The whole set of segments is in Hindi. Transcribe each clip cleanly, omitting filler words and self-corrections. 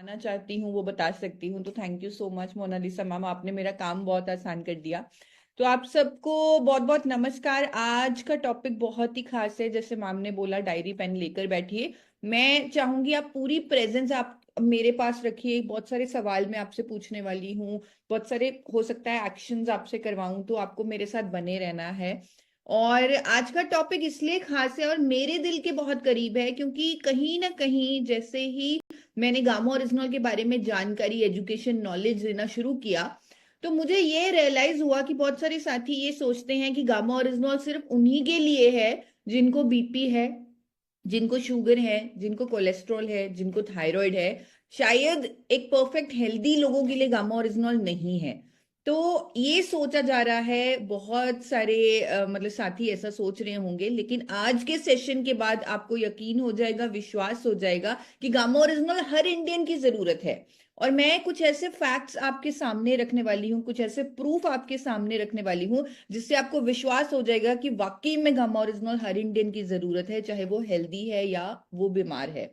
बताना चाहती हूँ वो बता सकती हूँ। तो thank you so much Monalisa ma'am, आपने मेरा काम बहुत आसान कर दिया। तो आप सबको बहुत बहुत नमस्कार। आज का टॉपिक बहुत ही खास है, जैसे मैम ने बोला डायरी पेन लेकर बैठिए। मैं चाहूंगी आप पूरी प्रेजेंस आप मेरे पास रखिए। बहुत सारे सवाल मैं आपसे पूछने वाली हूँ, बहुत सारे हो सकता है एक्शंस आपसे करवाऊं, तो आपको मेरे साथ बने रहना है। और आज का टॉपिक इसलिए खास है और मेरे दिल के बहुत करीब है, क्योंकि कहीं ना कहीं जैसे ही मैंने गामा ओरिजिनल के बारे में जानकारी, एजुकेशन, नॉलेज देना शुरू किया, तो मुझे ये रियलाइज हुआ कि बहुत सारे साथी ये सोचते हैं कि गामा ओरिजिनल सिर्फ उन्हीं के लिए है जिनको बीपी है, जिनको शुगर है, जिनको कोलेस्ट्रॉल है, जिनको थायराइड है। शायद एक परफेक्ट हेल्दी लोगों के लिए गामा ओरिजिनल नहीं है। तो ये सोचा जा रहा है, बहुत सारे मतलब साथी ऐसा सोच रहे होंगे, लेकिन आज के सेशन के बाद आपको यकीन हो जाएगा, विश्वास हो जाएगा कि गामा ओरिजिनल हर इंडियन की जरूरत है। और मैं कुछ ऐसे फैक्ट्स आपके सामने रखने वाली हूँ, कुछ ऐसे प्रूफ आपके सामने रखने वाली हूँ, जिससे आपको विश्वास हो जाएगा कि वाकई में गामा ओरिजिनल हर इंडियन की जरूरत है, चाहे वो हेल्दी है या वो बीमार है।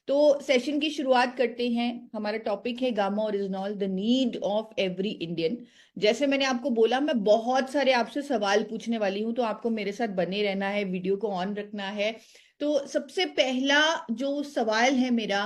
तो सेशन की शुरुआत करते हैं। हमारा टॉपिक है gamma original, the need of every Indian. जैसे मैंने आपको बोला, मैं बहुत सारे आपसे सवाल पूछने वाली हूं, तो आपको मेरे साथ बने रहना है, वीडियो को ऑन रखना है। तो सबसे पहला जो सवाल है मेरा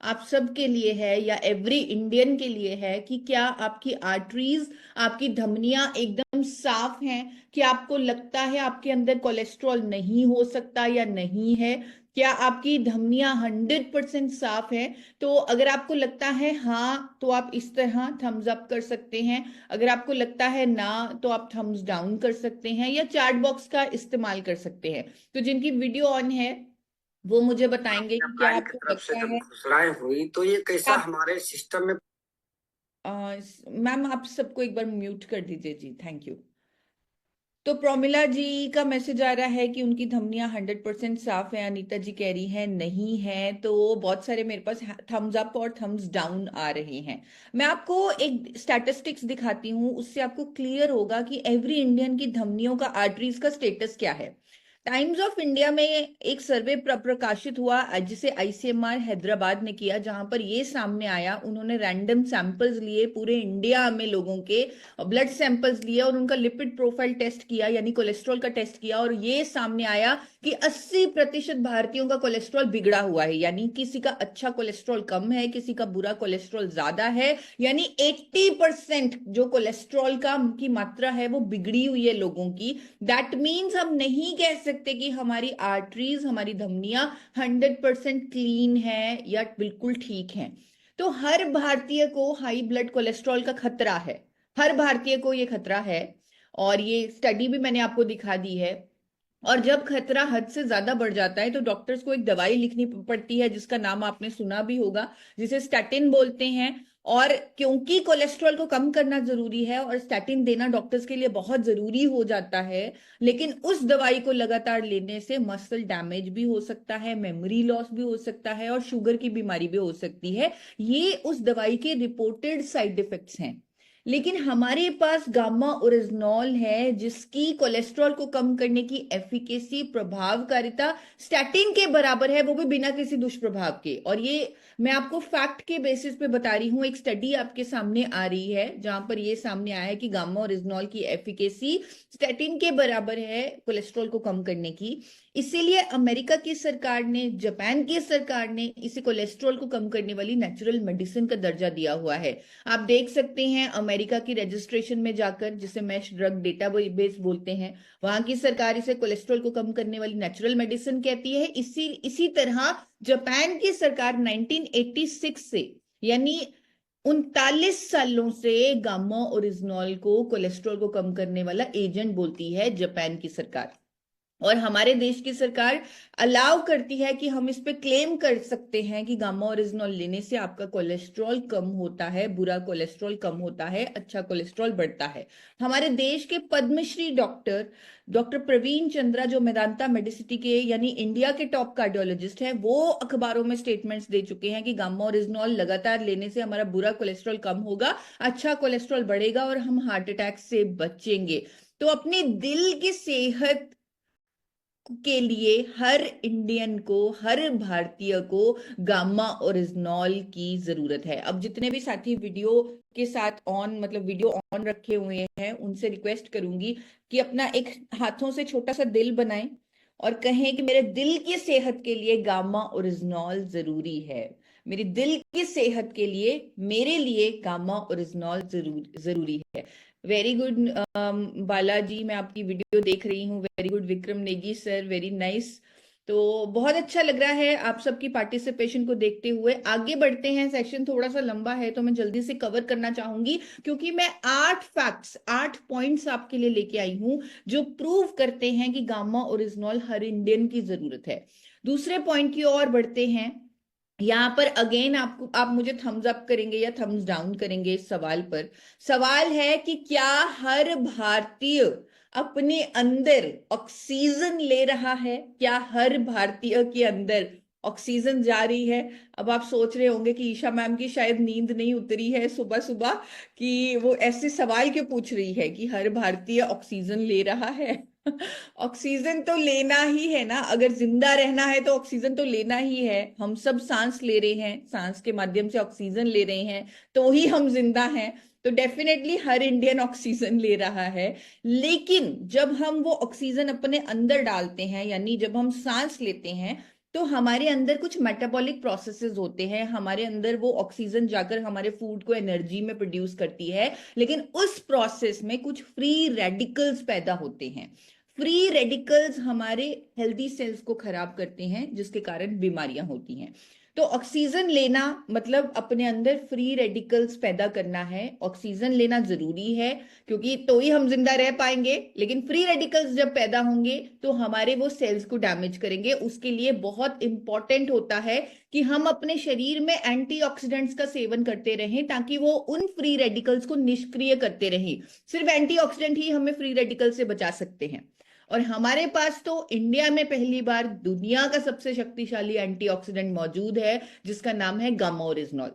आप सबके लिए है, या एवरी इंडियन के लिए है, कि क्या आपकी आर्टरीज, आपकी धमनियां एकदम साफ हैं? कि आपको लगता है आपके अंदर कोलेस्ट्रॉल नहीं हो सकता या नहीं है? क्या आपकी धमनियां 100% साफ है? तो अगर आपको लगता है हाँ, तो आप इस तरह थम्स अप कर सकते हैं। अगर आपको लगता है ना, तो आप थम्स डाउन कर सकते हैं या चैट बॉक्स का इस्तेमाल कर सकते हैं। तो जिनकी वीडियो ऑन है वो मुझे बताएंगे कि क्या अपलाइन की आपको तरफ से लगता जब है। घोषणाएं हुई तो ये कैसा आप हमारे सिस्टम में। मैम आप सबको एक बार म्यूट कर दीजिए जी, थैंक यू। तो प्रोमिला जी का मैसेज आ रहा है कि उनकी धमनियां 100% साफ है। अनीता जी कह रही हैं नहीं है। तो बहुत सारे मेरे पास थम्स अप और थम्स डाउन आ रहे हैं। मैं आपको एक स्टैटिस्टिक्स दिखाती हूँ, उससे आपको क्लियर होगा कि एवरी इंडियन की धमनियों का, आर्टरीज का स्टेटस क्या है। टाइम्स ऑफ इंडिया में एक सर्वे प्रकाशित हुआ जिसे आईसीएमआर हैदराबाद ने किया, जहां पर ये सामने आया, उन्होंने रैंडम सैंपल्स लिए पूरे इंडिया में लोगों के, ब्लड सैंपल्स लिए और उनका लिपिड प्रोफाइल टेस्ट किया, यानी कोलेस्ट्रॉल का टेस्ट किया, और ये सामने आया कि 80% भारतीयों का कोलेस्ट्रॉल बिगड़ा हुआ है। यानी किसी का अच्छा कोलेस्ट्रॉल कम है, किसी का बुरा कोलेस्ट्रॉल ज्यादा है। यानी 80% जो कोलेस्ट्रॉल का की मात्रा है वो बिगड़ी हुई है लोगों की। दैट मीन्स हम नहीं कह सकते कि हमारी आर्टरीज, हमारी धमनियां 100% क्लीन है या बिल्कुल ठीक है। तो हर भारतीय को हाई ब्लड कोलेस्ट्रॉल का खतरा है, हर भारतीय को ये खतरा है। और ये स्टडी भी मैंने आपको दिखा दी है। और जब खतरा हद से ज्यादा बढ़ जाता है तो डॉक्टर्स को एक दवाई लिखनी पड़ती है, जिसका नाम आपने सुना भी होगा, जिसे स्टैटिन बोलते हैं। और क्योंकि कोलेस्ट्रॉल को कम करना जरूरी है और स्टैटिन देना डॉक्टर्स के लिए बहुत जरूरी हो जाता है, लेकिन उस दवाई को लगातार लेने से मसल डैमेज भी हो सकता है, मेमोरी लॉस भी हो सकता है और शुगर की बीमारी भी हो सकती है। ये उस दवाई के रिपोर्टेड साइड इफेक्ट्स हैं। लेकिन हमारे पास गामा ओरिजिनॉल है, जिसकी कोलेस्ट्रॉल को कम करने की एफिकेसी, प्रभावकारिता स्टैटिन के बराबर है, वो भी बिना किसी दुष्प्रभाव के। और ये मैं आपको फैक्ट के बेसिस पे बता रही हूं। एक स्टडी आपके सामने आ रही है जहां पर ये सामने आया है कि गामा ओरिजिनॉल की एफिकेसी स्टैटिन के बराबर है कोलेस्ट्रॉल को कम करने की। इसीलिए अमेरिका की सरकार ने, जापान की सरकार ने इसे कोलेस्ट्रॉल को कम करने वाली नेचुरल मेडिसिन का दर्जा दिया हुआ है। आप देख सकते हैं अमेरिका की रजिस्ट्रेशन में जाकर, जिसे मैश ड्रग डेटाबेस बोलते हैं, वहां की सरकार इसे कोलेस्ट्रॉल को कम करने वाली नेचुरल मेडिसिन कहती है। इसी तरह जापान की सरकार 1986 से, यानी 39 सालों से गामा ओरिजिनॉल को कोलेस्ट्रॉल को कम करने वाला एजेंट बोलती है, जापान की सरकार। और हमारे देश की सरकार अलाउ करती है कि हम इस पे क्लेम कर सकते हैं कि गामा ओरिजिनॉल लेने से आपका कोलेस्ट्रॉल कम होता है, बुरा कोलेस्ट्रॉल कम होता है, अच्छा कोलेस्ट्रॉल बढ़ता है। हमारे देश के पद्मश्री डॉक्टर डॉक्टर प्रवीण चंद्रा, जो मेदांता मेडिसिटी के यानी इंडिया के टॉप कार्डियोलॉजिस्ट हैं, वो अखबारों में स्टेटमेंट्स दे चुके हैं कि गामा ओरिजिनॉल लगातार लेने से हमारा बुरा कोलेस्ट्रॉल कम होगा, अच्छा कोलेस्ट्रॉल बढ़ेगा और हम हार्ट अटैक से बचेंगे। तो अपने दिल की सेहत के लिए हर इंडियन को, हर भारतीय को गामा ओरिजिनॉल की जरूरत है। अब जितने भी साथी वीडियो के साथ ऑन, मतलब वीडियो ऑन रखे हुए हैं, उनसे रिक्वेस्ट करूंगी कि अपना एक हाथों से छोटा सा दिल बनाएं और कहें कि मेरे दिल की सेहत के लिए गामा ओरिजिनॉल जरूरी है। मेरी दिल की सेहत के लिए, मेरे लिए गामा ओरिजिनॉल जरूरी है। वेरी गुड बालाजी, मैं आपकी वीडियो देख रही हूँ। Very good Vikram Negi sir, very nice. तो बहुत अच्छा लग रहा है आप सबकी पार्टिसिपेशन को देखते हुए। आगे बढ़ते हैं, सेशन थोड़ा सा लंबा है तो मैं जल्दी से कवर करना चाहूंगी, क्योंकि मैं 8 फैक्ट्स, 8 पॉइंट्स आपके लिए लेके आई हूं जो प्रूव करते हैं कि गामा ओरिजिनॉल हर इंडियन की जरूरत है। दूसरे पॉइंट की ओर बढ़ते हैं। यहाँ पर अगेन आप मुझे थम्स अप करेंगे या थम्स डाउन करेंगे इस सवाल पर। सवाल है कि क्या हर भारतीय अपने अंदर ऑक्सीजन ले रहा है? क्या हर भारतीय के अंदर ऑक्सीजन जा रही है? अब आप सोच रहे होंगे कि ईशा मैम की शायद नींद नहीं उतरी है सुबह सुबह, कि वो ऐसे सवाल क्यों पूछ रही है कि हर भारतीय ऑक्सीजन ले रहा है। ऑक्सीजन तो लेना ही है ना, अगर जिंदा रहना है तो ऑक्सीजन तो लेना ही है। हम सब सांस ले रहे हैं, सांस के माध्यम से ऑक्सीजन ले रहे हैं, तो ही हम जिंदा हैं। तो डेफिनेटली हर इंडियन ऑक्सीजन ले रहा है। लेकिन जब हम वो ऑक्सीजन अपने अंदर डालते हैं, यानी जब हम सांस लेते हैं, तो हमारे अंदर कुछ मेटाबॉलिक प्रोसेसेस होते हैं। हमारे अंदर वो ऑक्सीजन जाकर हमारे फूड को एनर्जी में प्रोड्यूस करती है, लेकिन उस प्रोसेस में कुछ फ्री रेडिकल्स पैदा होते हैं। फ्री रेडिकल्स हमारे हेल्दी सेल्स को खराब करते हैं, जिसके कारण बीमारियां होती हैं। तो ऑक्सीजन लेना मतलब अपने अंदर फ्री रेडिकल्स पैदा करना है। ऑक्सीजन लेना जरूरी है, क्योंकि तो ही हम जिंदा रह पाएंगे। लेकिन फ्री रेडिकल्स जब पैदा होंगे तो हमारे वो सेल्स को डैमेज करेंगे। उसके लिए बहुत इंपॉर्टेंट होता है कि हम अपने शरीर में एंटीऑक्सीडेंट्स का सेवन करते रहें, ताकि वो उन फ्री रेडिकल्स को निष्क्रिय करते रहें। सिर्फ एंटीऑक्सीडेंट ही हमें फ्री रेडिकल से बचा सकते हैं। और हमारे पास तो इंडिया में पहली बार दुनिया का सबसे शक्तिशाली एंटीऑक्सीडेंट मौजूद है, जिसका नाम है गामा ओरिजिनॉल।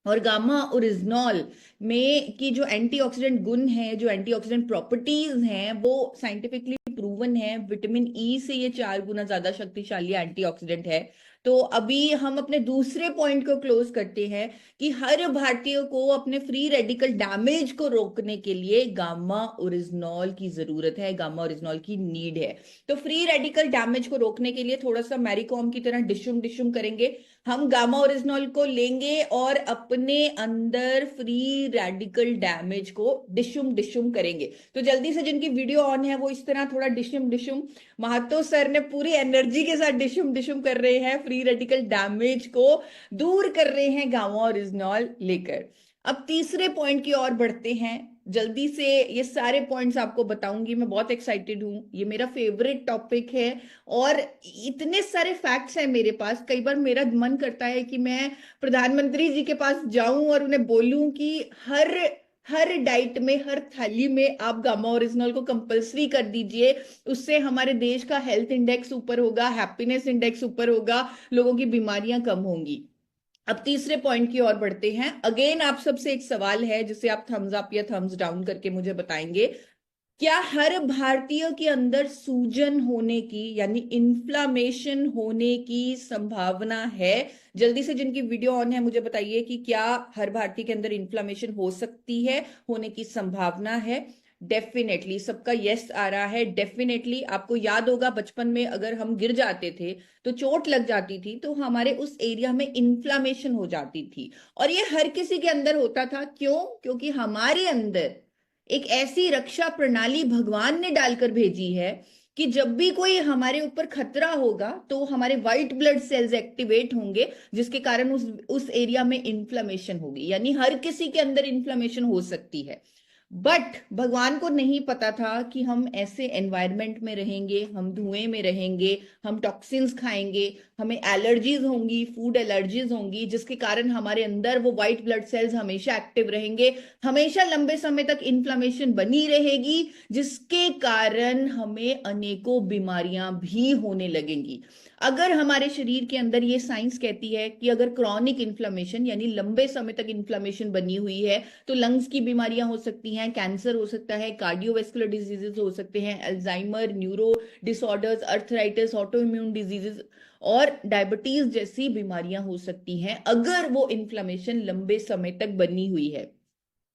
और गामा ओरिजिनॉल में की जो एंटीऑक्सीडेंट गुण है, जो एंटीऑक्सीडेंट प्रॉपर्टीज हैं, वो साइंटिफिकली प्रूवन है। विटामिन ई से ये 4 गुना ज्यादा शक्तिशाली एंटीऑक्सीडेंट है। तो अभी हम अपने दूसरे पॉइंट को क्लोज करते हैं कि हर भारतीय को अपने फ्री रेडिकल डैमेज को रोकने के लिए गामा ओरिजिनॉल की जरूरत है, गामा ओरिजिनॉल की नीड है। तो फ्री रेडिकल डैमेज को रोकने के लिए थोड़ा सा मैरी कॉम की तरह डिशुम डिशुम करेंगे। हम गामा ओरिजिनॉल को लेंगे और अपने अंदर फ्री रेडिकल डैमेज को डिशुम डिशुम करेंगे। तो जल्दी से जिनकी वीडियो ऑन है वो इस तरह थोड़ा डिशुम डिशुम, महातो सर ने पूरी एनर्जी के साथ डिशुम डिशुम कर रहे हैं, फ्री रेडिकल डैमेज को दूर कर रहे हैं गामा ओरिजिनॉल लेकर। अब तीसरे पॉइंट की ओर बढ़ते हैं। जल्दी से ये सारे पॉइंट्स आपको बताऊंगी, मैं बहुत एक्साइटेड हूं, ये मेरा फेवरेट टॉपिक है। और इतने सारे फैक्ट्स हैं मेरे पास, कई बार मेरा मन करता है कि मैं प्रधानमंत्री जी के पास जाऊं और उन्हें बोलूं कि हर हर डाइट में, हर थाली में आप गामा ओरिजिनल को कंपलसरी कर दीजिए। उससे हमारे देश का हेल्थ इंडेक्स ऊपर होगा, हैप्पीनेस इंडेक्स ऊपर होगा, लोगों की बीमारियां कम होंगी। अब तीसरे पॉइंट की ओर बढ़ते हैं। अगेन आप सबसे एक सवाल है जिसे आप थम्स अप या थम्स डाउन करके मुझे बताएंगे। क्या हर भारतीय के अंदर सूजन होने की, यानी इन्फ्लामेशन होने की संभावना है? जल्दी से जिनकी वीडियो ऑन है मुझे बताइए कि क्या हर भारतीय के अंदर इन्फ्लामेशन हो सकती है, होने की संभावना है? डेफिनेटली सबका यस आ रहा है। डेफिनेटली आपको याद होगा बचपन में अगर हम गिर जाते थे तो चोट लग जाती थी, तो हमारे उस एरिया में इन्फ्लामेशन हो जाती थी। और ये हर किसी के अंदर होता था। क्यों? क्योंकि हमारे अंदर एक ऐसी रक्षा प्रणाली भगवान ने डालकर भेजी है कि जब भी कोई हमारे ऊपर खतरा होगा तो हमारे व्हाइट ब्लड सेल्स एक्टिवेट होंगे, जिसके कारण उस एरिया में इन्फ्लेमेशन होगी। यानी हर किसी के अंदर इन्फ्लेमेशन हो सकती है। बट भगवान को नहीं पता था कि हम ऐसे एनवायरनमेंट में रहेंगे, हम धुएं में रहेंगे, हम टॉक्सिन्स खाएंगे, हमें एलर्जीज होंगी, फूड एलर्जीज होंगी, जिसके कारण हमारे अंदर वो व्हाइट ब्लड सेल्स हमेशा एक्टिव रहेंगे, हमेशा लंबे समय तक इन्फ्लेमेशन बनी रहेगी, जिसके कारण हमें अनेकों बीमारियां भी होने लगेंगी। अगर हमारे शरीर के अंदर ये साइंस कहती है कि अगर क्रॉनिक इन्फ्लेमेशन यानी लंबे समय तक इन्फ्लेमेशन बनी हुई है तो लंग्स की बीमारियां हो सकती हैं, कैंसर हो सकता है, कार्डियोवैस्कुलर डिजीजेस हो सकते हैं, Alzheimer, neuro disorders, arthritis, auto immune diseases और डायबिटीज जैसी बीमारियां हो सकती हैं अगर वो इन्फ्लेमेशन लंबे समय तक बनी हुई है।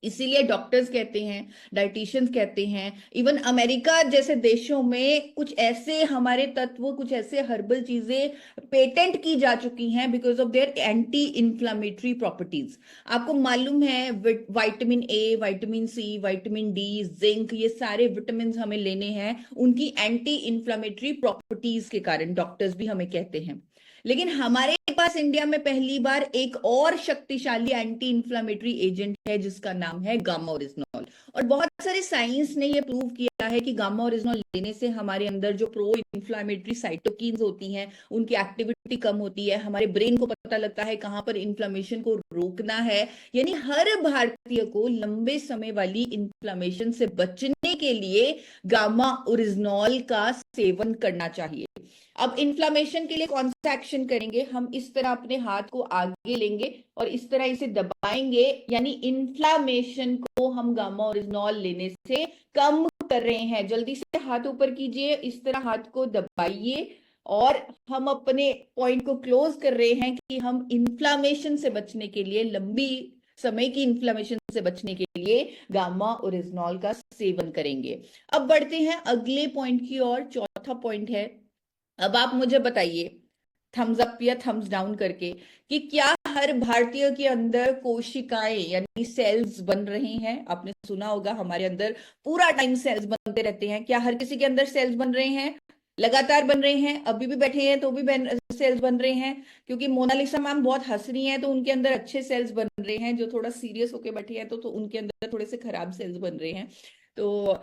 इसीलिए डॉक्टर्स कहते हैं, डाइटिशियंस कहते हैं, इवन अमेरिका जैसे देशों में कुछ ऐसे हमारे तत्व, कुछ ऐसे हर्बल चीजें पेटेंट की जा चुकी हैं because of their anti inflammatory properties. आपको मालूम है vitamin A, vitamin C, vitamin D, zinc, ये सारे विटामिन हमें लेने हैं उनकी एंटी इन्फ्लामेटरी प्रॉपर्टीज के कारण, डॉक्टर्स भी हमें कहते हैं। लेकिन हमारे पास इंडिया में पहली बार एक और शक्तिशाली एंटी इन्फ्लामेटरी एजेंट है जिसका नाम है गामा ओरिजिनॉल। और बहुत सारे साइंस ने ये प्रूव किया है कि गामा ओरिजिनॉल लेने से हमारे अंदर जो प्रो इन्फ्लामेटरी साइटोकिन्स होती हैं उनकी एक्टिविटी कम होती है, हमारे ब्रेन को पता लगता है कहां पर इन्फ्लामेशन को रोकना है। यानी हर भारतीय को लंबे समय वाली इन्फ्लामेशन से बचने के लिए गामा ओरिजिनॉल का सेवन करना चाहिए। अब इन्फ्लामेशन के लिए कौन सा एक्शन करेंगे, हम इस तरह अपने हाथ को आगे लेंगे और इस तरह इसे दबाएंगे, यानी इन्फ्लामेशन को हम गामा ओरिजिनॉल लेने से कम कर रहे हैं। जल्दी से हाथ ऊपर कीजिए, इस तरह हाथ को दबाइए और हम अपने पॉइंट को क्लोज कर रहे हैं कि हम इन्फ्लामेशन से बचने के लिए, लंबी समय की इन्फ्लामेशन से बचने के लिए गामा ओरिजिनॉल का सेवन करेंगे। अब बढ़ते हैं अगले पॉइंट की ओर। चौथा पॉइंट है, अब आप मुझे बताइए थम्स अप या थम्स डाउन करके कि क्या हर भारतीय के अंदर कोशिकाएं यानी सेल्स बन रही हैं। आपने सुना होगा हमारे अंदर पूरा टाइम सेल्स बनते रहते हैं। क्या हर किसी के अंदर सेल्स बन रहे हैं? लगातार बन रहे हैं, अभी भी बैठे हैं तो भी सेल्स बन रहे हैं? क्योंकि मोनालिसा मैम बहुत हंस रही हैं तो उनके अंदर अच्छे सेल्स बन रहे हैं, जो थोड़ा सीरियस होके बैठे हैं तो उनके अंदर थोड़े से खराब सेल्स बन रहे हैं। तो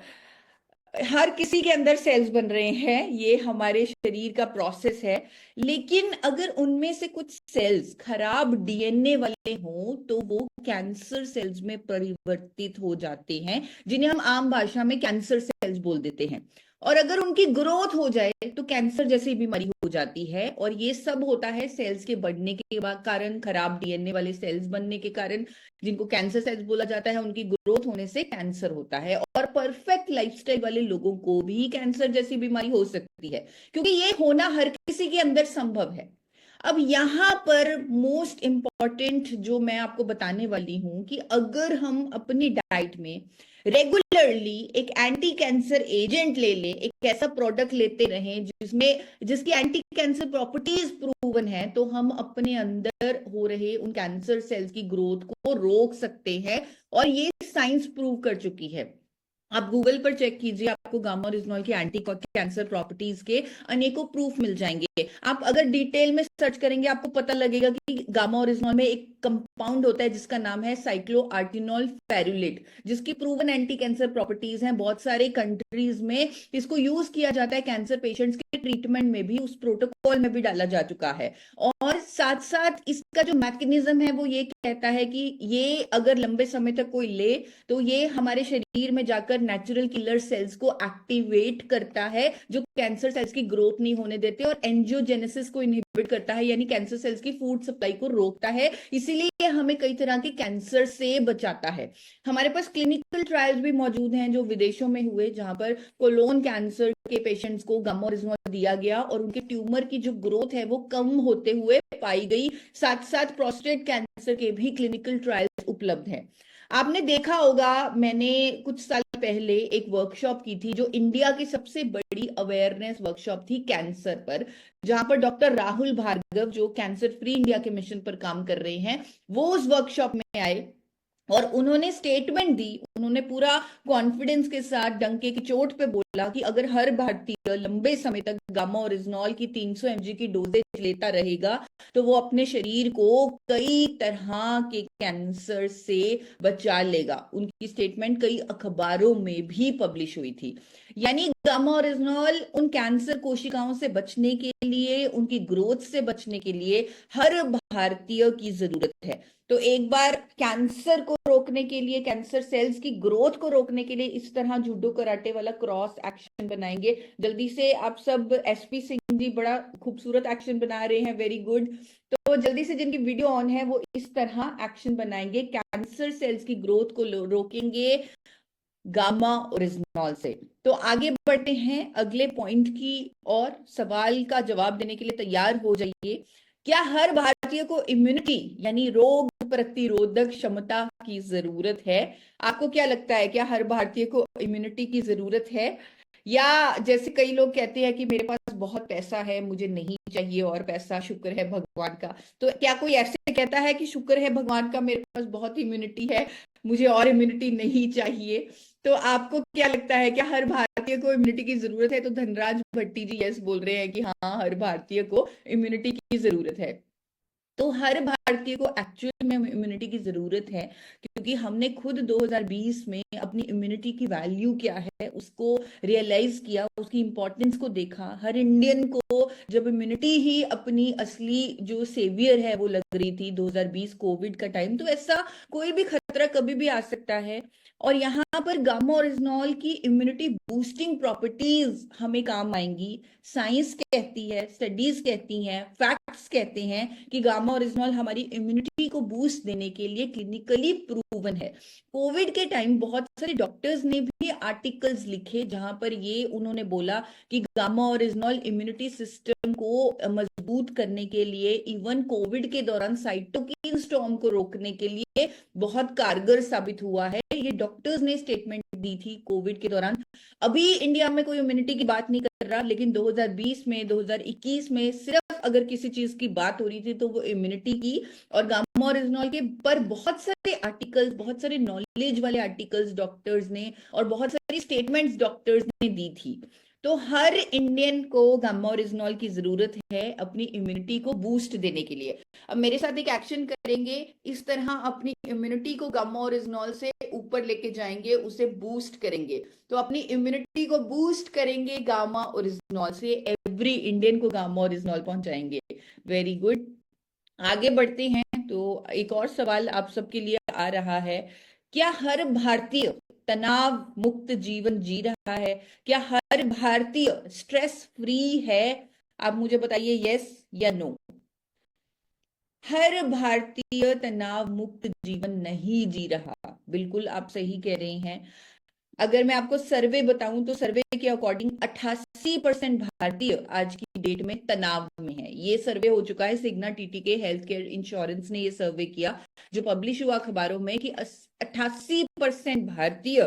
हर किसी के अंदर सेल्स बन रहे हैं, ये हमारे शरीर का प्रोसेस है। लेकिन अगर उनमें से कुछ सेल्स खराब डीएनए वाले हों तो वो कैंसर सेल्स में परिवर्तित हो जाते हैं, जिन्हें हम आम भाषा में कैंसर सेल्स बोल देते हैं। और अगर उनकी ग्रोथ हो जाए तो कैंसर जैसी बीमारी हो जाती है। और ये सब होता है सेल्स के बढ़ने के कारण, खराब डीएनए वाले सेल्स बनने के कारण, जिनको कैंसर सेल्स बोला जाता है, उनकी ग्रोथ होने से कैंसर होता है। और परफेक्ट लाइफस्टाइल वाले लोगों को भी कैंसर जैसी बीमारी हो सकती है, क्योंकि ये होना हर किसी के अंदर संभव है। अब यहां पर मोस्ट इंपॉर्टेंट जो मैं आपको बताने वाली हूं कि अगर हम अपनी डाइट में रेगुलरली एक एंटी कैंसर एजेंट ले लें, एक ऐसा प्रोडक्ट लेते रहें जिसकी एंटी कैंसर प्रॉपर्टीज प्रूवन है, तो हम अपने अंदर हो रहे उन कैंसर सेल्स की ग्रोथ को रोक सकते हैं। और ये साइंस प्रूव कर चुकी है। आप गूगल पर चेक कीजिए, आपको गामा ओरिजिनॉल की एंटी कैंसर प्रॉपर्टीज के अनेकों प्रूफ मिल जाएंगे। आप अगर डिटेल में सर्च करेंगे आपको पता लगेगा कि गामा ओरिजिनॉल में एक कंपाउंड होता है जिसका नाम है साइक्लोआर्टिनॉल फेरुलेट, जिसकी प्रूवन एंटी कैंसर प्रॉपर्टीज हैं। बहुत सारे कंट्रीज में इसको यूज किया जाता है, कैंसर पेशेंट्स के ट्रीटमेंट में भी, उस प्रोटोकॉल में भी डाला जा चुका है। और साथ साथ इसका जो मैकेनिज्म है वो ये कहता है कि ये अगर लंबे समय तक कोई ले तो ये हमारे शरीर में जाकर नेचुरल किलर सेल्स को एक्टिवेट करता है, जो कैंसर सेल्स की ग्रोथ नहीं होने देते, और एंजियोजेनेसिस को इनहिबिट करता है, यानी कैंसर सेल्स की फूड सप्लाई को रोकता है। इसीलिए ये हमें कई तरह के कैंसर से बचाता है। हमारे पास क्लिनिकल ट्रायल्स भी मौजूद हैं जो विदेशों में हुए, जहां पर कोलोन कैंसर के पेशेंट्स को गामा ओरिजिनॉल दिया गया और उनके ट्यूमर की जो ग्रोथ है वो कम होते हुए पाई गई। साथ साथ प्रोस्टेट कैंसर के भी क्लिनिकल ट्रायल्स उपलब्ध हैं। आपने देखा होगा, मैंने कुछ साल पहले एक वर्कशॉप की थी जो इंडिया की सबसे बड़ी अवेयरनेस वर्कशॉप थी कैंसर पर, जहां पर डॉक्टर राहुल भार्गव जो कैंसर फ्री इंडिया के मिशन पर काम कर रहे हैं, वो उस वर्कशॉप में आए और उन्होंने स्टेटमेंट दी। उन्होंने पूरा कॉन्फिडेंस के साथ डंके की चोट पे बोला कि अगर हर भारतीय लंबे समय तक गामा ओरिजिनॉल की 300 mg की डोजेज लेता रहेगा तो वो अपने शरीर को कई तरह के कैंसर से बचा लेगा। उनकी स्टेटमेंट कई अखबारों में भी पब्लिश हुई थी। यानी गामा ओरिजिनॉल उन कैंसर कोशिकाओं से बचने के लिए, उनकी ग्रोथ से बचने के लिए हर भारतीय की जरूरत है। तो एक बार कैंसर को रोकने के लिए, कैंसर सेल्स की ग्रोथ को रोकने के लिए इस तरह जूडो कराटे वाला क्रॉस एक्शन बनाएंगे। जल्दी से आप सब, एसपी सिंह जी बड़ा खूबसूरत एक्शन बना रहे हैं, वेरी गुड। तो जल्दी से जिनकी वीडियो ऑन है वो इस तरह एक्शन बनाएंगे, कैंसर सेल्स की ग्रोथ को रोकेंगे गामा ओरिजिनॉल से। तो आगे बढ़ते हैं अगले पॉइंट की और सवाल का जवाब देने के लिए तैयार हो जाइए। क्या हर भारतीय को इम्यूनिटी यानी रोग प्रतिरोधक क्षमता की जरूरत है? आपको क्या लगता है, क्या हर भारतीय को इम्यूनिटी की जरूरत है? या जैसे कई लोग कहते हैं कि मेरे पास बहुत पैसा है, मुझे नहीं चाहिए और पैसा, शुक्र है भगवान का। तो क्या कोई ऐसे कहता है कि शुक्र है भगवान का, मेरे पास बहुत इम्यूनिटी है, मुझे और इम्यूनिटी नहीं चाहिए? तो आपको क्या लगता है, क्या हर भारतीय को इम्यूनिटी की जरूरत है? तो धनराज भट्टी जी यस बोल रहे हैं कि हाँ, हर भारतीय को इम्यूनिटी की जरूरत है। तो हर भारतीय को एक्चुअल में इम्यूनिटी की जरूरत है, क्योंकि हमने खुद 2020 में अपनी इम्यूनिटी की वैल्यू क्या है उसको रियलाइज किया, उसकी इंपॉर्टेंस को देखा। हर इंडियन को जब इम्यूनिटी ही अपनी असली जो सेवियर है वो लग रही थी 2020 कोविड का टाइम, तो ऐसा कोई भी खतरा कभी भी आ सकता है। और यहाँ पर गामा ओरिजिनॉल की इम्यूनिटी बूस्टिंग प्रॉपर्टीज हमें काम आएंगी। साइंस कहती है, स्टडीज कहती हैं, फैक्ट्स कहते हैं कि गामा ओरिजिनॉल हमारी इम्यूनिटी को बूस्ट देने के लिए क्लिनिकली प्रूवन है। कोविड के टाइम बहुत सारे डॉक्टर्स ने भी आर्टिकल्स लिखे जहां पर ये उन्होंने बोला कि गामा ओरिजिनॉल इम्यूनिटी सिस्टम को मजबूत करने के लिए, इवन कोविड के दौरान साइटोकिन स्टॉर्म को रोकने के लिए बहुत कारगर साबित हुआ है। ये डॉक्टर्स ने स्टेटमेंट दी थी कोविड के दौरान। अभी इंडिया में कोई इम्यूनिटी की बात नहीं कर रहा, लेकिन 2020 में, 2021 में सिर्फ अगर किसी चीज की बात हो रही थी तो वो इम्यूनिटी की। और गामा ओरिजिनॉल के पर बहुत सारे आर्टिकल्स, बहुत सारे नॉलेज वाले आर्टिकल्स डॉक्टर्स ने और बहुत सारी स्टेटमेंट्स डॉक्टर्स ने दी थी। तो हर इंडियन को गामा ओरिजिनॉल की जरूरत है अपनी इम्यूनिटी को बूस्ट देने के लिए। अब मेरे साथ एक एक्शन करेंगे, इस तरह अपनी इम्यूनिटी को गामा ओरिजिनॉल से ऊपर लेके जाएंगे, उसे बूस्ट करेंगे। तो अपनी इम्यूनिटी को बूस्ट करेंगे गामा ओरिजिनॉल से, एवरी इंडियन को गामा ओरिजिनॉल पहुंचाएंगे। वेरी गुड, आगे बढ़ते हैं। तो एक और सवाल आप सबके लिए आ रहा है, क्या हर भारतीय तनाव मुक्त जीवन जी रहा है? क्या हर भारतीय स्ट्रेस फ्री है? आप मुझे बताइए यस या नो। हर भारतीय तनाव मुक्त जीवन नहीं जी रहा, बिल्कुल आप सही कह रहे हैं। अगर मैं आपको सर्वे बताऊं तो सर्वे के अकॉर्डिंग 88% भारतीय आज की डेट में तनाव में है। ये सर्वे हो चुका है, सिग्ना टीटीके हेल्थ केयर इंश्योरेंस ने ये सर्वे किया जो पब्लिश हुआ अखबारों में कि 88% भारतीय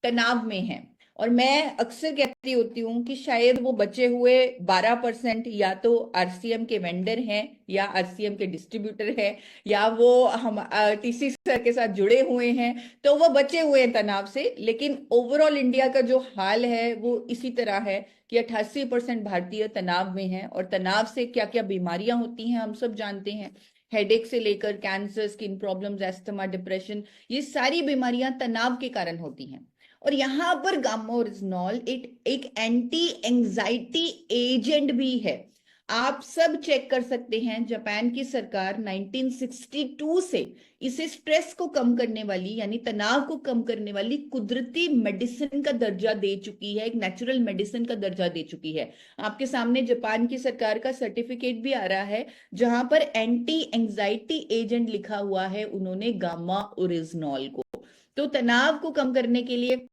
तनाव में हैं। और मैं अक्सर कहती होती हूँ कि शायद वो बचे हुए 12% या तो आरसीएम के वेंडर हैं, या आरसीएम के डिस्ट्रीब्यूटर हैं, या वो हम टीसी सर के साथ जुड़े हुए हैं, तो वो बचे हुए हैं तनाव से। लेकिन ओवरऑल इंडिया का जो हाल है वो इसी तरह है कि 88% भारतीय तनाव में हैं। और तनाव से क्या क्या बीमारियां होती हैं हम सब जानते हैं, हेडेक से लेकर cancer, skin problems, asthma, depression, ये सारी बीमारियां तनाव के कारण होती हैं। और यहाँ पर गामा ओरिजिनॉल एक एंटी एंजाइटी एजेंट भी है। आप सब चेक कर सकते हैं, जापान की सरकार 1962 से इसे स्ट्रेस को कम करने वाली यानी तनाव को कम करने वाली कुदरती मेडिसिन का दर्जा दे चुकी है, एक नेचुरल मेडिसिन का दर्जा दे चुकी है। आपके सामने जापान की सरकार का सर्टिफिकेट भी आ रहा है जहां पर एंटी एंजाइटी एजेंट लिखा हुआ है उन्होंने गामा ओरिजिनॉल को। तो तनाव को कम करने के लिए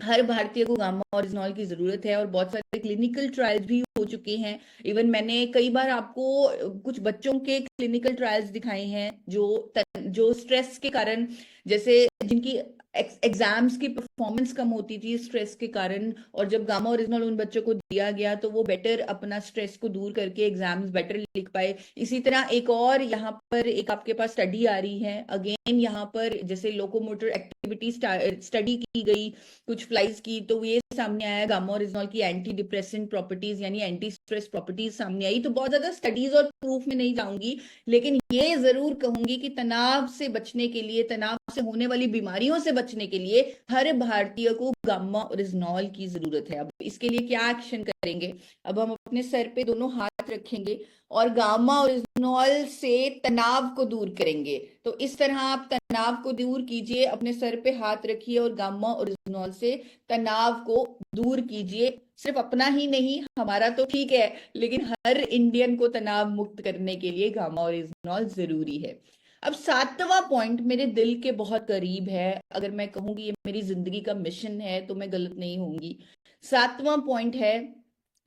हर भारतीय को गामा ओरिजिनॉल की जरूरत है। और बहुत सारे क्लिनिकल ट्रायल्स भी हो चुके हैं। इवन मैंने कई बार आपको कुछ बच्चों के क्लिनिकल ट्रायल्स दिखाए हैं जो स्ट्रेस के कारण, जैसे जिनकी एग्जाम्स की परफॉर्मेंस कम होती थी स्ट्रेस के कारण, और जब गामा ओरिजिनल उन बच्चों को दिया गया तो वो बेटर अपना स्ट्रेस को दूर करके एग्जाम्स बेटर लिख पाए। इसी तरह एक और यहाँ पर एक आपके पास स्टडी आ रही है अगेन, यहाँ पर जैसे लोकोमोटर एक्टिविटी स्टडी की गई कुछ फ्लाइज की, तो ये सामने आया गामा ओरिजिनल की एंटी डिप्रेसेंट प्रॉपर्टीज यानी एंटी स्ट्रेस प्रॉपर्टीज सामने आई। तो बहुत ज्यादा स्टडीज और प्रूफ में नहीं जाऊंगी, लेकिन ये जरूर कहूंगी कि तनाव से बचने के लिए, तनाव से होने वाली बीमारियों से बचने के लिए हर भारतीय को गामा ओरिजिनॉल की जरूरत है। अब इसके लिए क्या एक्शन करेंगे? अब हम अपने सर पे दोनों हाथ रखेंगे और गामा ओरिजिनॉल से तनाव को दूर करेंगे। तो इस तरह आप तनाव को दूर कीजिए, अपने सर पे हाथ रखिए और गामा ओरिजिनॉल से तनाव को दूर कीजिए। सिर्फ अपना ही नहीं, हमारा तो ठीक है, लेकिन हर इंडियन को तनाव मुक्त करने के लिए गामा ओरिजिनॉल जरूरी है। अब 7वां पॉइंट मेरे दिल के बहुत करीब है, अगर मैं कहूंगी ये मेरी जिंदगी का मिशन है तो मैं गलत नहीं होंगी। 7वां पॉइंट है,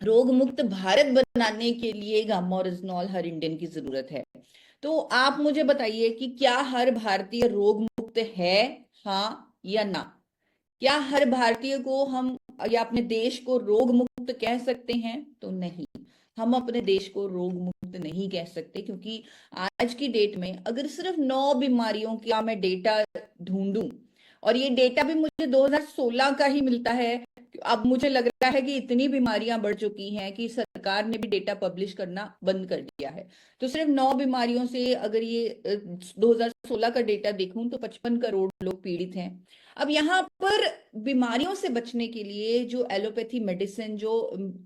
रोग मुक्त भारत बनाने के लिए गामा ओरिजिनॉल हर इंडियन की जरूरत है। तो आप मुझे बताइए कि क्या हर भारतीय रोग मुक्त है, हाँ या ना? क्या हर भारतीय को हम या अपने देश को रोग मुक्त कह सकते हैं? तो नहीं, हम अपने देश को रोग मुक्त नहीं कह सकते, क्योंकि आज की डेट में अगर सिर्फ 9 बीमारियों का मैं डेटा ढूंढूं, और ये डेटा भी मुझे 2016 का ही मिलता है, अब मुझे लग रहा है कि इतनी बीमारियां बढ़ चुकी हैं कि सरकार ने भी डेटा पब्लिश करना बंद कर दिया है। तो सिर्फ 9 बीमारियों से अगर ये 2016 का डेटा देखूं तो 55 करोड़ लोग पीड़ित हैं। अब यहाँ पर बीमारियों से बचने के लिए जो एलोपैथी मेडिसिन, जो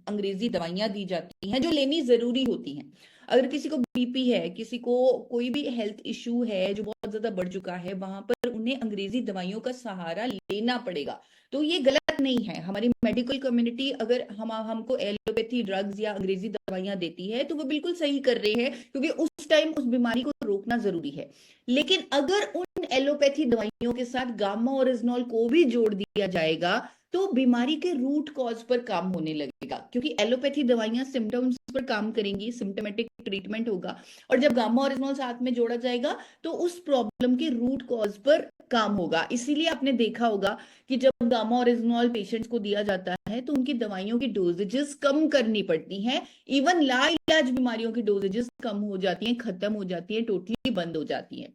अंग्रेजी दवाइयां दी जाती हैं, जो लेनी जरूरी होती हैं, अगर किसी को बीपी है, किसी को कोई भी हेल्थ इश्यू है जो बहुत ज्यादा बढ़ चुका है, वहां पर उन्हें अंग्रेजी दवाइयों का सहारा लेना पड़ेगा। तो ये गलत नहीं है, हमारी मेडिकल कम्युनिटी अगर हमको एलोपैथी ड्रग्स या अंग्रेजी दवाइयां देती है तो वो बिल्कुल सही कर रही है, क्योंकि उस टाइम उस बीमारी को रोकना जरूरी है। लेकिन अगर उन एलोपैथी दवाइयों के साथ गामा ओरिजिनॉल को भी जोड़ दिया जाएगा तो बीमारी के रूट कॉज पर काम होने लगेगा, क्योंकि एलोपैथी दवाइयां सिम्टम्स पर काम करेंगी, सिम्टोमेटिक ट्रीटमेंट होगा, और जब गामा ओरिजिनॉल साथ में जोड़ा जाएगा तो उस प्रॉब्लम के रूट कॉज पर काम होगा। इसीलिए आपने देखा होगा कि जब गामा ओरिजिनॉल पेशेंट्स को दिया जाता है तो उनकी दवाइयों की डोजेजेस कम करनी पड़ती हैं, इवन लाइलाज बीमारियों की डोजेजेस कम हो जाती हैं, खत्म हो जाती हैं, टोटली बंद हो जाती हैं।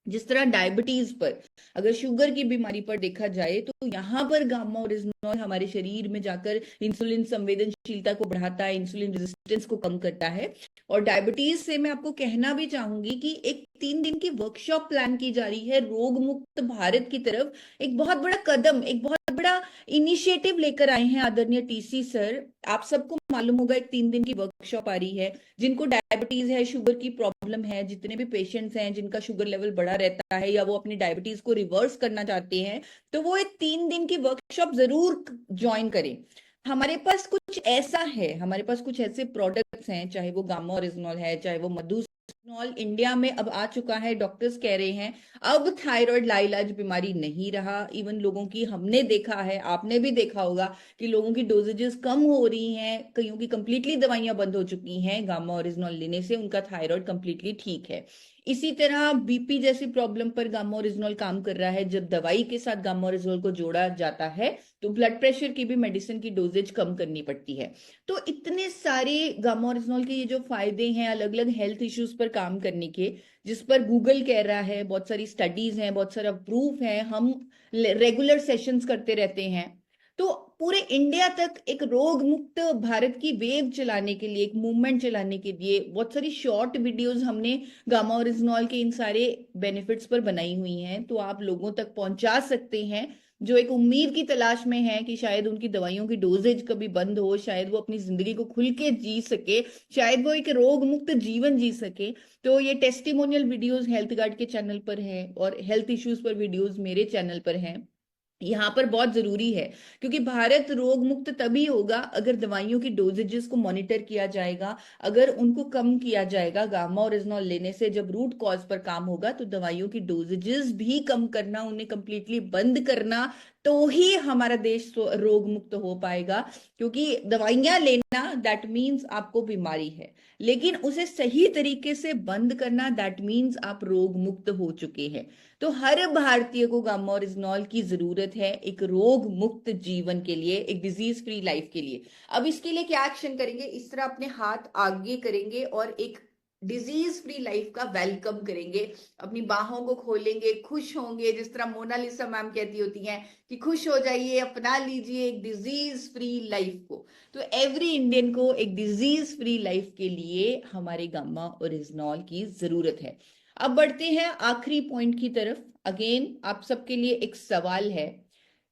जिस तरह डायबिटीज पर, अगर शुगर की बीमारी पर देखा जाए तो यहाँ पर गामा ओरिजिनॉल हमारे शरीर में जाकर इंसुलिन संवेदनशीलता को बढ़ाता है, इंसुलिन रेजिस्टेंस को कम करता है। और डायबिटीज से मैं आपको कहना भी चाहूंगी कि एक 3 दिन की वर्कशॉप प्लान की जा रही है रोग मुक्त भारत की तरफ। एक बहुत बड़ा कदम, एक बहुत बड़ा इनिशिएटिव लेकर आए हैं आदरणीय टीसी सर। आप सबको मालूम होगा एक 3 दिन की वर्कशॉप आ रही है, जिनको डायबिटीज है, शुगर की प्रॉब्लम है, जितने भी पेशेंट्स हैं जिनका शुगर लेवल बढ़ा रहता है या वो अपनी डायबिटीज को रिवर्स करना चाहते हैं, तो वो एक 3 दिन की वर्कशॉप जरूर ज्वाइन करें। हमारे पास कुछ ऐसा है, हमारे पास कुछ ऐसे प्रोडक्ट्स हैं, चाहे वो गामा ओरिजिनॉल है, चाहे वो मधु इंडिया में अब आ चुका है। डॉक्टर्स कह रहे हैं अब थायराइड लाइलाज बीमारी नहीं रहा। इवन लोगों की हमने देखा है, आपने भी देखा होगा कि लोगों की डोजेजेस कम हो रही हैं, कईयों की कंप्लीटली दवाइयां बंद हो चुकी हैं गामा ओरिजिनॉल लेने से, उनका थायराइड कंप्लीटली ठीक है। इसी तरह बीपी जैसी प्रॉब्लम पर गामा ओरिजिनॉल काम कर रहा है। जब दवाई के साथ गामा ओरिजिनॉल को जोड़ा जाता है तो ब्लड प्रेशर की भी मेडिसिन की डोजेज कम करनी पड़ती है। तो इतने सारे गामा ओरिजिनॉल के ये जो फायदे हैं अलग अलग हेल्थ इश्यूज पर काम करने के, जिस पर गूगल कह रहा है, बहुत सारी स्टडीज हैं, बहुत सारा प्रूफ है, हम रेगुलर सेशंस करते रहते हैं। तो पूरे इंडिया तक एक रोग मुक्त भारत की वेव चलाने के लिए, एक मूवमेंट चलाने के लिए बहुत सारी शॉर्ट वीडियोस हमने गामा ओरिजिनॉल के इन सारे बेनिफिट्स पर बनाई हुई हैं, तो आप लोगों तक पहुंचा सकते हैं जो एक उम्मीद की तलाश में है कि शायद उनकी दवाइयों की डोजेज कभी बंद हो, शायद वो अपनी जिंदगी को खुल के जी सके, शायद वो एक रोग मुक्त जीवन जी सके। तो ये टेस्टिमोनियल वीडियोस हेल्थ गार्ड के चैनल पर है और हेल्थ इश्यूज पर वीडियोस मेरे चैनल पर हैं। यहाँ पर बहुत जरूरी है, क्योंकि भारत रोग मुक्त तभी होगा अगर दवाइयों की डोजेजेस को मॉनिटर किया जाएगा, अगर उनको कम किया जाएगा। गामा ओरिजिनॉल लेने से जब रूट कॉज पर काम होगा, तो दवाइयों की डोजेजेस भी कम करना, उन्हें कंप्लीटली बंद करना, तो ही हमारा देश रोग मुक्त हो पाएगा। क्योंकि दवाइयां लेना दैट मीन्स आपको बीमारी है, लेकिन उसे सही तरीके से बंद करना दैट मीन्स आप रोग मुक्त हो चुके हैं। तो हर भारतीय को गामा ओरिजिनॉल की जरूरत है एक रोग मुक्त जीवन के लिए, एक डिजीज फ्री लाइफ के लिए। अब इसके लिए क्या एक्शन करेंगे, इस तरह अपने हाथ आगे करेंगे और एक डिजीज फ्री लाइफ का वेलकम करेंगे, अपनी बाहों को खोलेंगे, खुश होंगे, जिस तरह मोनालिसा मैम कहती होती हैं कि खुश हो जाइए, अपना लीजिए एक डिजीज फ्री लाइफ को। तो एवरी इंडियन को एक डिजीज फ्री लाइफ के लिए हमारे गामा ओरिजिनॉल की जरूरत है। अब बढ़ते हैं आखिरी पॉइंट की तरफ। अगेन आप सबके लिए एक सवाल है,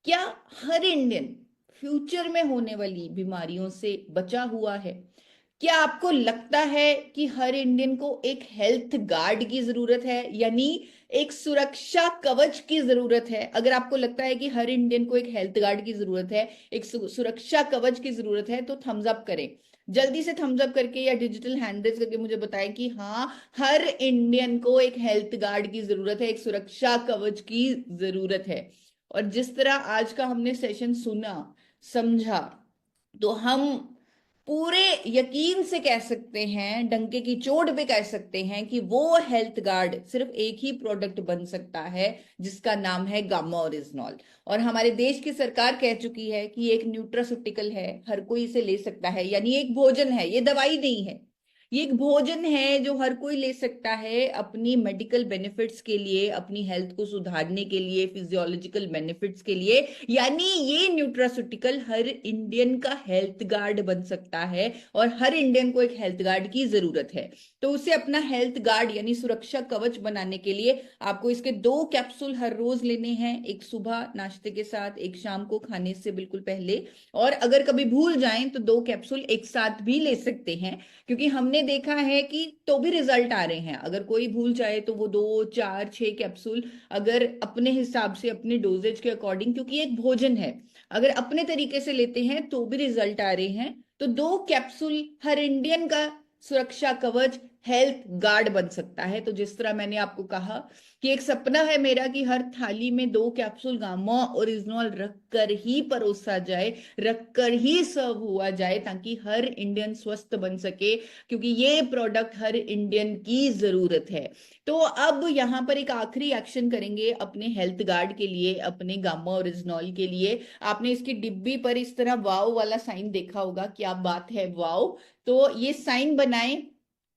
क्या हर इंडियन फ्यूचर में होने वाली बीमारियों से बचा हुआ है? क्या आपको लगता है कि हर इंडियन को एक हेल्थ गार्ड की जरूरत है, यानी एक सुरक्षा कवच की जरूरत है? अगर आपको लगता है कि हर इंडियन को एक हेल्थ गार्ड की जरूरत है, एक सुरक्षा कवच की जरूरत है, तो थम्स अप करें जल्दी से, थम्स अप करके या डिजिटल हैंड रेज करके मुझे बताएं कि हाँ, हर इंडियन को एक हेल्थ गार्ड की जरूरत है, एक सुरक्षा कवच की जरूरत है। और जिस तरह आज का हमने सेशन सुना, समझा, तो हम पूरे यकीन से कह सकते हैं, डंके की चोट पे कह सकते हैं कि वो हेल्थ गार्ड सिर्फ एक ही प्रोडक्ट बन सकता है, जिसका नाम है गामा ओरिजिनॉल। और हमारे देश की सरकार कह चुकी है कि ये एक न्यूट्रास्यूटिकल है, हर कोई इसे ले सकता है, यानी एक भोजन है, ये दवाई नहीं है, ये एक भोजन है जो हर कोई ले सकता है अपनी मेडिकल बेनिफिट्स के लिए, अपनी हेल्थ को सुधारने के लिए, फिजियोलॉजिकल बेनिफिट्स के लिए। यानी ये न्यूट्रास्यूटिकल हर इंडियन का हेल्थ गार्ड बन सकता है, और हर इंडियन को एक हेल्थ गार्ड की जरूरत है। तो उसे अपना हेल्थ गार्ड यानी सुरक्षा कवच बनाने के लिए आपको इसके 2 कैप्सूल हर रोज लेने हैं, एक सुबह नाश्ते के साथ, एक शाम को खाने से बिल्कुल पहले। और अगर कभी भूल जाएं तो 2 कैप्सूल एक साथ भी ले सकते हैं, क्योंकि हमने देखा है कि तो भी रिजल्ट आ रहे हैं। अगर कोई भूल जाए तो वो 2, 4, 6 कैप्सूल अगर अपने हिसाब से, अपने डोजेज के अकॉर्डिंग, क्योंकि एक भोजन है, अगर अपने तरीके से लेते हैं तो भी रिजल्ट आ रहे हैं। तो 2 कैप्सूल हर इंडियन का सुरक्षा कवच, हेल्थ गार्ड बन सकता है। तो जिस तरह मैंने आपको कहा कि एक सपना है मेरा कि हर थाली में 2 कैप्सूल गामा ओरिजिनॉल रखकर ही परोसा जाए, रखकर ही सर्व हुआ जाए, ताकि हर इंडियन स्वस्थ बन सके, क्योंकि ये प्रोडक्ट हर इंडियन की जरूरत है। तो अब यहाँ पर एक आखिरी एक्शन करेंगे अपने हेल्थ गार्ड के लिए, अपने गामा ओरिजिनॉल के लिए। आपने इसकी डिब्बी पर इस तरह वाव वाला साइन देखा होगा, क्या बात है वाव। तो ये साइन बनाएं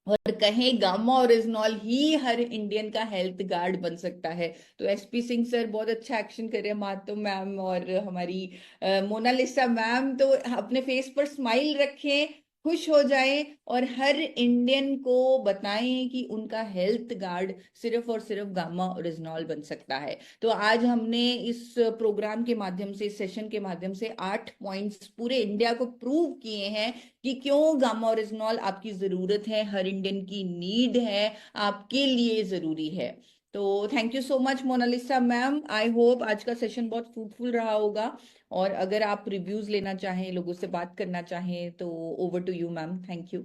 और कहें गामा ओरिजिनॉल ही हर इंडियन का हेल्थ गार्ड बन सकता है। तो एसपी सिंह सर बहुत अच्छा एक्शन कर रहे हैं, मातो मैम और हमारी मोनालिसा मैम। तो अपने फेस पर स्माइल रखें, खुश हो जाएं, और हर इंडियन को बताएं कि उनका हेल्थ गार्ड सिर्फ और सिर्फ गामा ओरिजिनॉल बन सकता है। तो आज हमने इस प्रोग्राम के माध्यम से, इस सेशन के माध्यम से 8 पॉइंट्स पूरे इंडिया को प्रूव किए हैं कि क्यों गामा ओरिजिनॉल आपकी जरूरत है, हर इंडियन की नीड है, आपके लिए जरूरी है। तो thank you so much Monalisa ma'am. I hope आज का सेशन बहुत फ्रूटफुल रहा होगा, और अगर आप रिव्यूज लेना चाहें, लोगों से बात करना चाहें, तो over to you ma'am. Thank you.